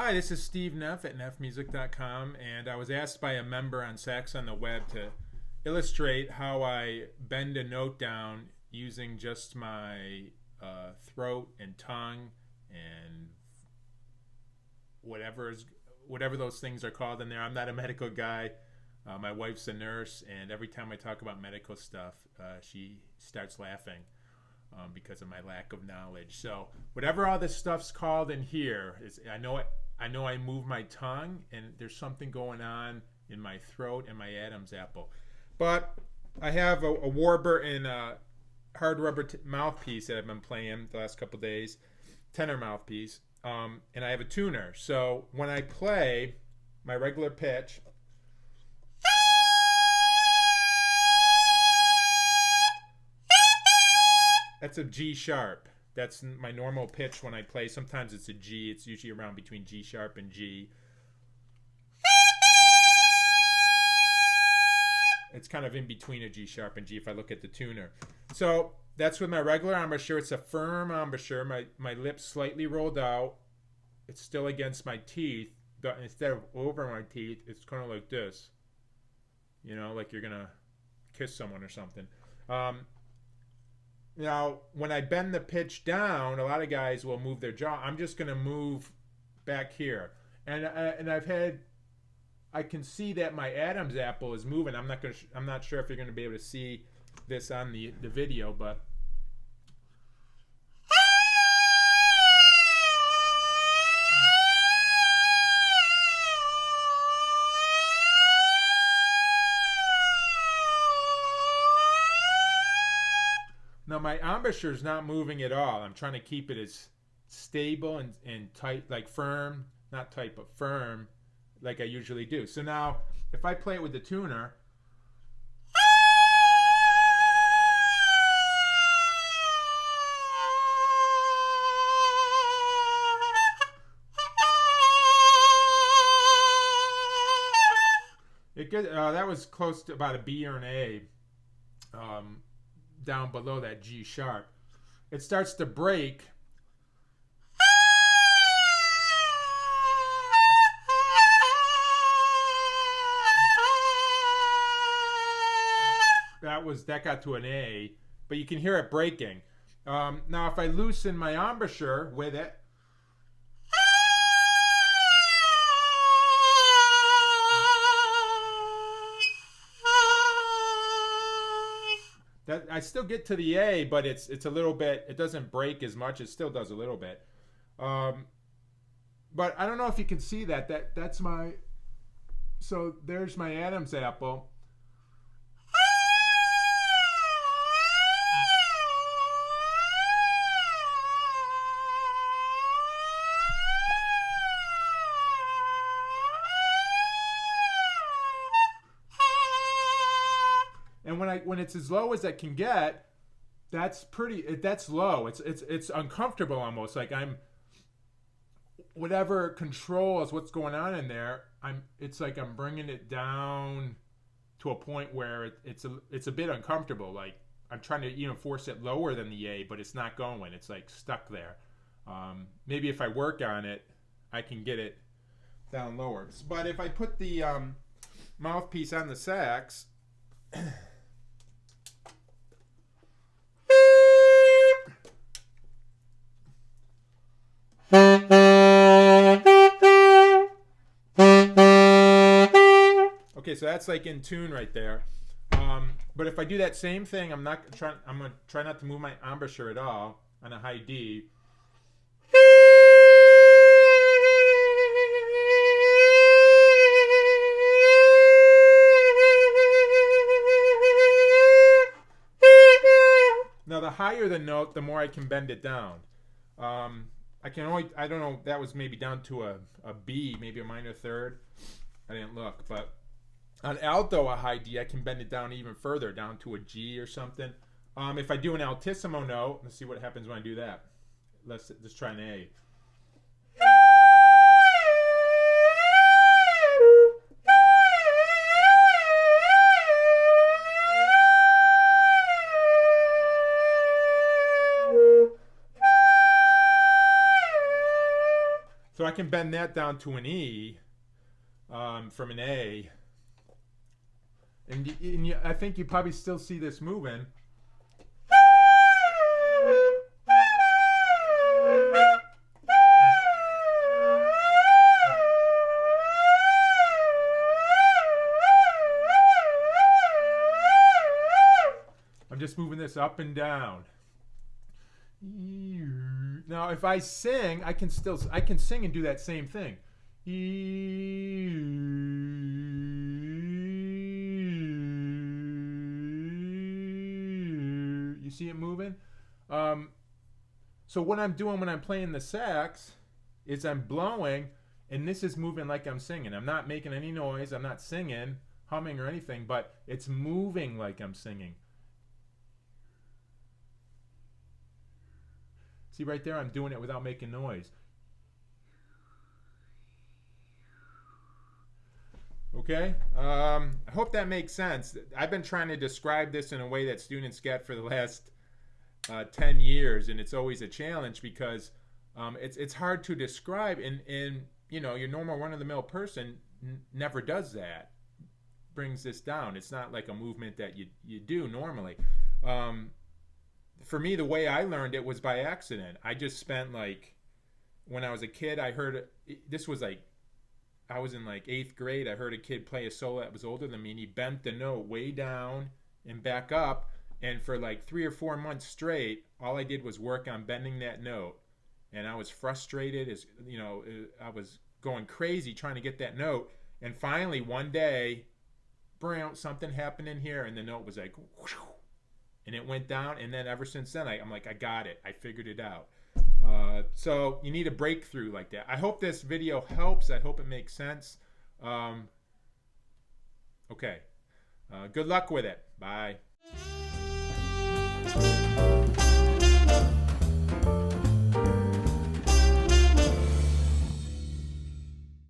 Hi, this is Steve Neff at neffmusic.com, and I was asked by a member on Sax on the Web to illustrate how I bend a note down using just my throat and tongue and whatever those things are called in there. I'm not a medical guy. My wife's a nurse, and every time I talk about medical stuff, she starts laughing because of my lack of knowledge. So whatever all this stuff's called in here, I know I move my tongue, and there's something going on in my throat and my Adam's apple. But I have a Warburton hard rubber mouthpiece that I've been playing the last couple days, tenor mouthpiece, and I have a tuner. So when I play my regular pitch, that's a G sharp. That's my normal pitch when I play. Sometimes it's a G. It's usually around between G sharp and G. It's kind of in between a G sharp and G if I look at the tuner. So that's with my regular embouchure. It's a firm embouchure. My lips slightly rolled out. It's still against my teeth, but instead of over my teeth, it's kind of like this. You know, like you're going to kiss someone or something. Now, when I bend the pitch down, a lot of guys will move their jaw. I'm just going to move back here. And I can see that my Adam's apple is moving. I'm not sure if you're going to be able to see this on the video, but now my embouchure is not moving at all. I'm trying to keep it as stable and tight, like firm, not tight, but firm, like I usually do. So now, if I play it with the tuner, that was close to about a B or an A. Down below that G sharp, it starts to break. That got to an A, but you can hear it breaking. Now, if I loosen my embouchure with it, I still get to the A, but it's a little bit. It doesn't break as much. It still does a little bit. But I don't know if you can see that. That's my. So there's my Adam's apple. And when it's as low as it can get, that's low. It's uncomfortable almost. Like whatever controls what's going on in there. It's like I'm bringing it down to a point where it's a bit uncomfortable. Like I'm trying to force it lower than the A, but it's not going. It's like stuck there. Maybe if I work on it, I can get it down lower. But if I put the mouthpiece on the sax. Okay, so that's like in tune right there. But if I do that same thing, I'm gonna try not to move my embouchure at all on a high D. Now, the higher the note, the more I can bend it down. I don't know, that was maybe down to a B, maybe a minor third. I didn't look, but on alto, a high D, I can bend it down even further, down to a G or something. If I do an altissimo note, let's see what happens when I do that. Let's try an A. So I can bend that down to an E from an A. And I think you probably still see this moving. I'm just moving this up and down. Now, if I sing, I can sing and do that same thing. You see it moving? So what I'm doing when I'm playing the sax is I'm blowing, and this is moving like I'm singing. I'm not making any noise. I'm not singing, humming, or anything, but it's moving like I'm singing. See right there, I'm doing it without making noise. Okay? I hope that makes sense. I've been trying to describe this in a way that students get for the last 10 years, and it's always a challenge because it's hard to describe, and you know, your normal run-of-the-mill person never does that, brings this down. It's not like a movement that you do normally. For me, the way I learned it was by accident. I just spent, like, when I was a kid, I heard, this was like, I was in like 8th grade. I heard a kid play a solo that was older than me, and he bent the note way down and back up. And for like 3 or 4 months straight, all I did was work on bending that note. And I was frustrated, as you know, I was going crazy trying to get that note. And finally, one day, something happened in here, and the note was like, whoosh, and it went down. And then ever since then, I'm like, I got it. I figured it out. So you need a breakthrough like that. I hope this video helps. I hope it makes sense. Okay. Good luck with it. Bye.